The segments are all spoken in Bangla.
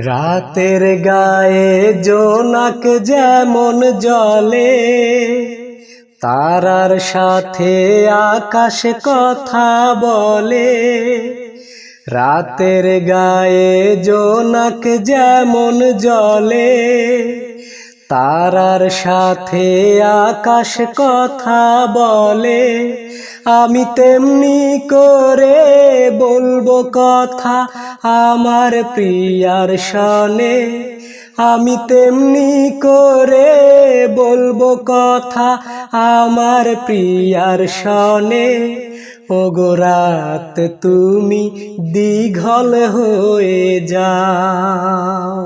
রাতের গায়ে জোনাক যেমন জ্বলে, তারার সাথে আকাশ কথা বলে। রাতের গায়ে জোনাক যেমন জ্বলে, তারার সাথে আকাশ কথা বলে। আমি তেমনি করে বলবো কথা আমার প্রিয়ার সনে। আমি তেমনি করে বলবো কথা আমার প্রিয়ার সনে। ওগো রাত তুমি দীঘল হয়ে যাও,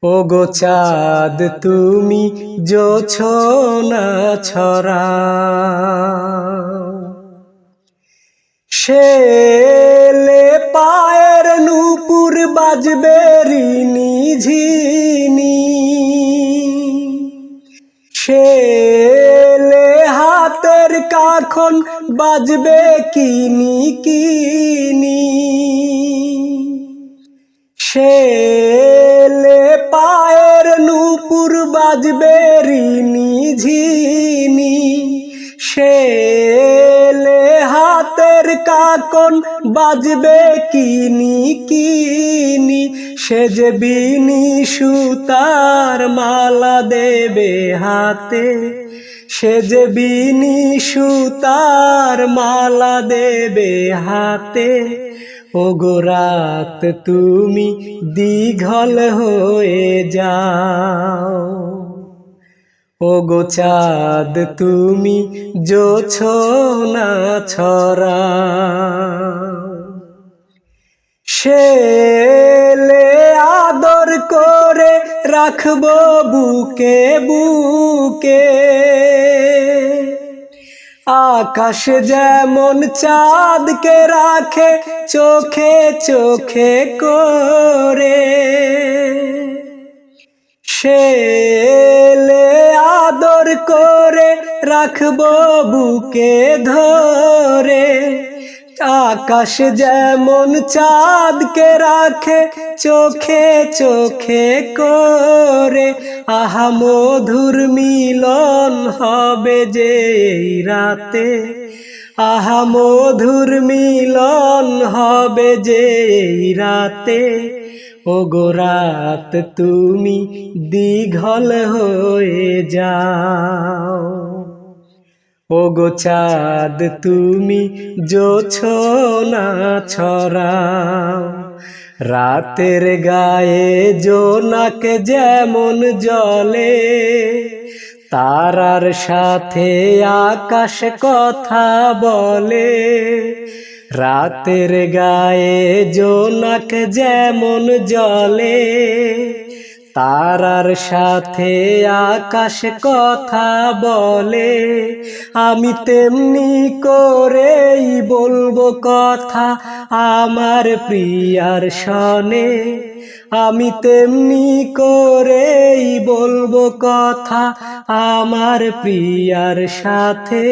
ওগো চাঁদ তুমি জোছনা ছড়াও। শেলে পায়ের নূপুর বাজবে রিনি ঝিনি, শেলে হাতের কাখন বাজবে কিনি কিনি। শেলে পায়ের নূপুর বাজবে রিনি ঝিনি, শেলে হাতের কাকন বাজবে কিনি কিনি। সে যে বিনি সুতার মালা দেবে হাতে, সে যে বিনি সুতার মালা দেবে হাতে। ওগো রাত তুমি দীঘল হয়ে যাও, ওগো চাঁদ তুমি জোছনা ছড়াও। শেলে আদর করে রাখবো বুকে বুকে, আকাশ যেমন চাঁদকে রাখে চোখে চোখে করে। শেলে আদর করে রাখবো বুকে ধরে, আকাশ যেমন চাঁদকে রাখে চোখে চোখে করে। আহা মধুর মিলন হবে যে এই রাতে, আহা মধুর মিলন হবে যে এই রাতে। ওগো রাত তুমি দীঘল হয়ে যাও, ওগো চাঁদ তুমি জোছনা ছড়াও। রাতের গায়ে জোনাক যেমন জ্বলে, তারার সাথে আকাশ কথা বলে। রাতের গায়ে জোনাক যেমন জ্বলে, তারার সাথে আকাশ কথা বলে। আমি তেমনি করেই বলবো কথা আমার প্রিয়ার সনে। আমি তেমনি করেই বলবো কথা আমার প্রিয়ার সাথে।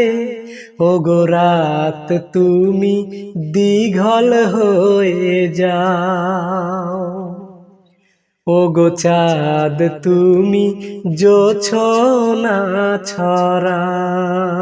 ওগো রাত তুমি দীঘল হয়ে যাও, ওগো চাঁদ তুমি জোছনা ছড়াও।